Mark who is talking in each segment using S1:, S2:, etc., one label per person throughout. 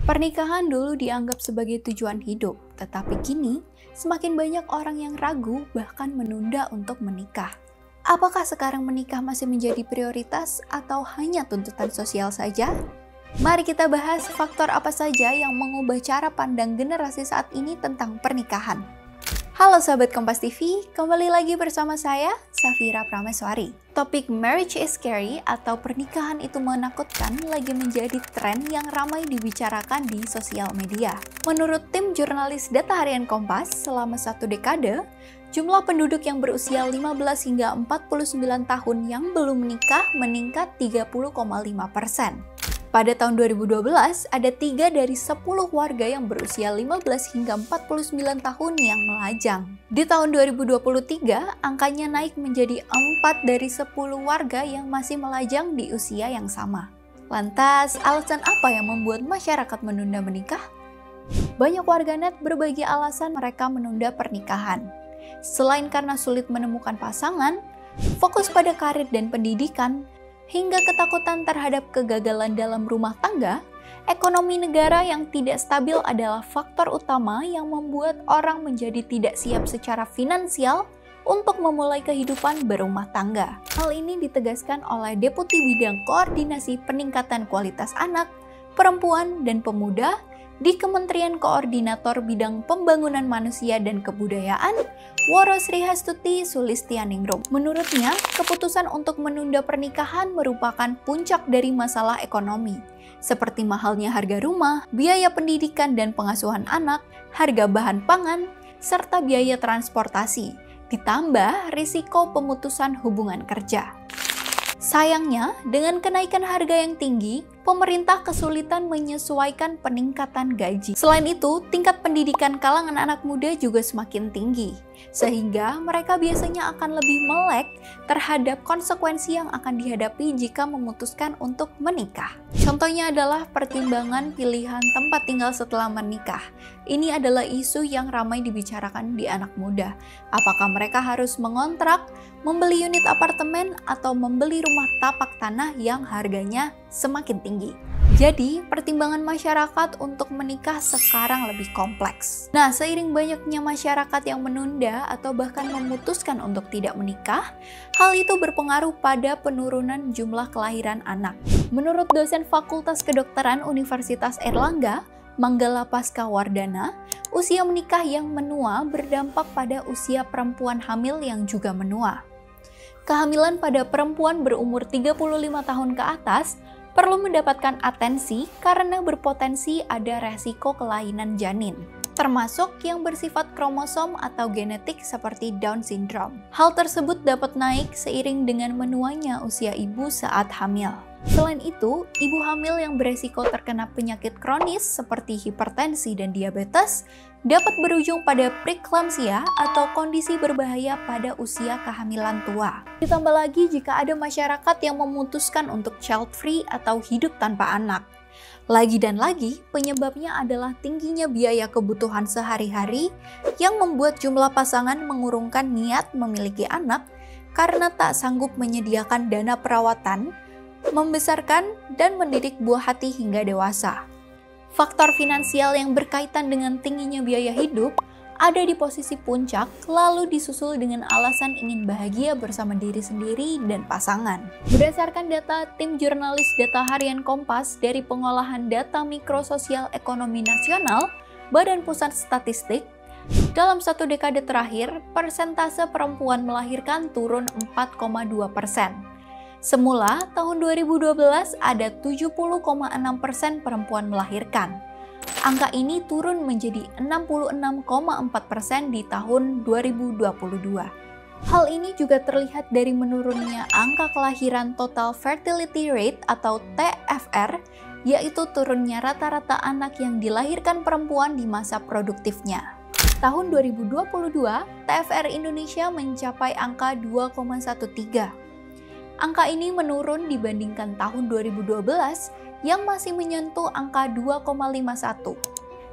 S1: Pernikahan dulu dianggap sebagai tujuan hidup, tetapi kini semakin banyak orang yang ragu bahkan menunda untuk menikah. Apakah sekarang menikah masih menjadi prioritas atau hanya tuntutan sosial saja? Mari kita bahas faktor apa saja yang mengubah cara pandang generasi saat ini tentang pernikahan. Halo sahabat Kompas TV, kembali lagi bersama saya, Safira Prameswari. Topik marriage is scary atau pernikahan itu menakutkan lagi menjadi tren yang ramai dibicarakan di sosial media. Menurut tim jurnalis Data Harian Kompas, selama 1 dekade, jumlah penduduk yang berusia 15 hingga 49 tahun yang belum menikah meningkat 30,5%. Pada tahun 2012, ada 3 dari 10 warga yang berusia 15 hingga 49 tahun yang melajang. Di tahun 2023, angkanya naik menjadi 4 dari 10 warga yang masih melajang di usia yang sama. Lantas, alasan apa yang membuat masyarakat menunda menikah? Banyak warganet berbagi alasan mereka menunda pernikahan. Selain karena sulit menemukan pasangan, fokus pada karir dan pendidikan, hingga ketakutan terhadap kegagalan dalam rumah tangga, ekonomi negara yang tidak stabil adalah faktor utama yang membuat orang menjadi tidak siap secara finansial untuk memulai kehidupan berumah tangga. Hal ini ditegaskan oleh Deputi Bidang Koordinasi Peningkatan Kualitas Anak, Perempuan, dan Pemuda di Kementerian Koordinator Bidang Pembangunan Manusia dan Kebudayaan, Woro Srihastuti Sulistianingrum. Menurutnya, keputusan untuk menunda pernikahan merupakan puncak dari masalah ekonomi, seperti mahalnya harga rumah, biaya pendidikan dan pengasuhan anak, harga bahan pangan, serta biaya transportasi, ditambah risiko pemutusan hubungan kerja. Sayangnya, dengan kenaikan harga yang tinggi, pemerintah kesulitan menyesuaikan peningkatan gaji. Selain itu, tingkat pendidikan kalangan anak muda juga semakin tinggi, sehingga mereka biasanya akan lebih melek terhadap konsekuensi yang akan dihadapi jika memutuskan untuk menikah. Contohnya adalah pertimbangan pilihan tempat tinggal setelah menikah. Ini adalah isu yang ramai dibicarakan di anak muda. Apakah mereka harus mengontrak, membeli unit apartemen, atau membeli rumah tapak tanah yang harganya semakin tinggi. Jadi, pertimbangan masyarakat untuk menikah sekarang lebih kompleks. Nah, seiring banyaknya masyarakat yang menunda atau bahkan memutuskan untuk tidak menikah, hal itu berpengaruh pada penurunan jumlah kelahiran anak. Menurut dosen Fakultas Kedokteran Universitas Airlangga, Manggala Pascawardana, usia menikah yang menua berdampak pada usia perempuan hamil yang juga menua. Kehamilan pada perempuan berumur 35 tahun ke atas perlu mendapatkan atensi karena berpotensi ada resiko kelainan janin, termasuk yang bersifat kromosom atau genetik seperti Down syndrome. Hal tersebut dapat naik seiring dengan menuanya usia ibu saat hamil. Selain itu, ibu hamil yang beresiko terkena penyakit kronis seperti hipertensi dan diabetes dapat berujung pada preeklamsia atau kondisi berbahaya pada usia kehamilan tua. Ditambah lagi jika ada masyarakat yang memutuskan untuk child free atau hidup tanpa anak. Lagi dan lagi, penyebabnya adalah tingginya biaya kebutuhan sehari-hari yang membuat jumlah pasangan mengurungkan niat memiliki anak karena tak sanggup menyediakan dana perawatan, membesarkan, dan mendidik buah hati hingga dewasa. Faktor finansial yang berkaitan dengan tingginya biaya hidup ada di posisi puncak, lalu disusul dengan alasan ingin bahagia bersama diri sendiri dan pasangan. Berdasarkan data tim jurnalis Data Harian Kompas dari Pengolahan Data Mikrososial Ekonomi Nasional, Badan Pusat Statistik, dalam 1 dekade terakhir, persentase perempuan melahirkan turun 4,2%. Semula, tahun 2012 ada 70,6% perempuan melahirkan. Angka ini turun menjadi 66,4% di tahun 2022. Hal ini juga terlihat dari menurunnya angka kelahiran total fertility rate atau TFR, yaitu turunnya rata-rata anak yang dilahirkan perempuan di masa produktifnya. Tahun 2022, TFR Indonesia mencapai angka 2,13. Angka ini menurun dibandingkan tahun 2012 yang masih menyentuh angka 2,51.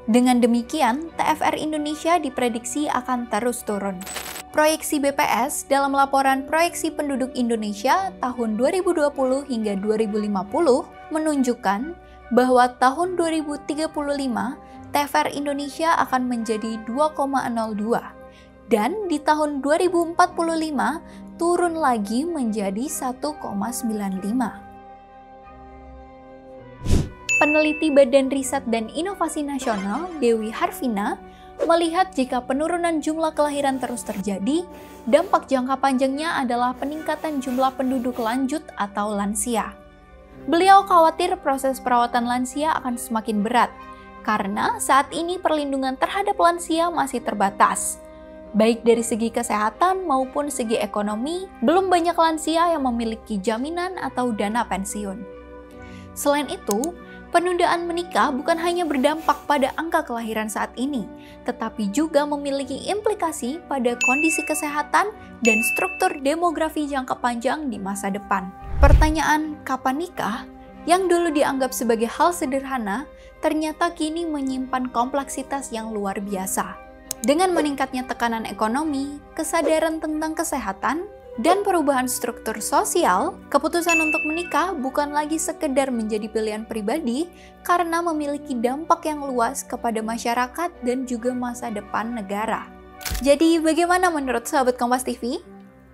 S1: Dengan demikian, TFR Indonesia diprediksi akan terus turun. Proyeksi BPS dalam laporan proyeksi penduduk Indonesia tahun 2020 hingga 2050 menunjukkan bahwa tahun 2035 TVR Indonesia akan menjadi 2,02 dan di tahun 2045 turun lagi menjadi 1,95. Peneliti Badan Riset dan Inovasi Nasional, Dewi Harvina, melihat jika penurunan jumlah kelahiran terus terjadi, dampak jangka panjangnya adalah peningkatan jumlah penduduk lanjut atau lansia. Beliau khawatir proses perawatan lansia akan semakin berat, karena saat ini perlindungan terhadap lansia masih terbatas. Baik dari segi kesehatan maupun segi ekonomi, belum banyak lansia yang memiliki jaminan atau dana pensiun. Selain itu, penundaan menikah bukan hanya berdampak pada angka kelahiran saat ini, tetapi juga memiliki implikasi pada kondisi kesehatan dan struktur demografi jangka panjang di masa depan. Pertanyaan kapan nikah, yang dulu dianggap sebagai hal sederhana, ternyata kini menyimpan kompleksitas yang luar biasa. Dengan meningkatnya tekanan ekonomi, kesadaran tentang kesehatan, dan perubahan struktur sosial, keputusan untuk menikah bukan lagi sekedar menjadi pilihan pribadi karena memiliki dampak yang luas kepada masyarakat dan juga masa depan negara. Jadi bagaimana menurut sahabat Kompas TV?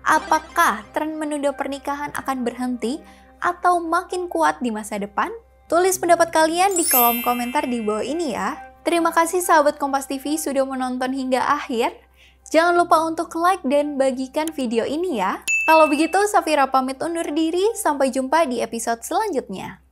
S1: Apakah tren menunda pernikahan akan berhenti atau makin kuat di masa depan? Tulis pendapat kalian di kolom komentar di bawah ini ya. Terima kasih sahabat Kompas TV sudah menonton hingga akhir. Jangan lupa untuk like dan bagikan video ini ya. Kalau begitu, Safira pamit undur diri. Sampai jumpa di episode selanjutnya.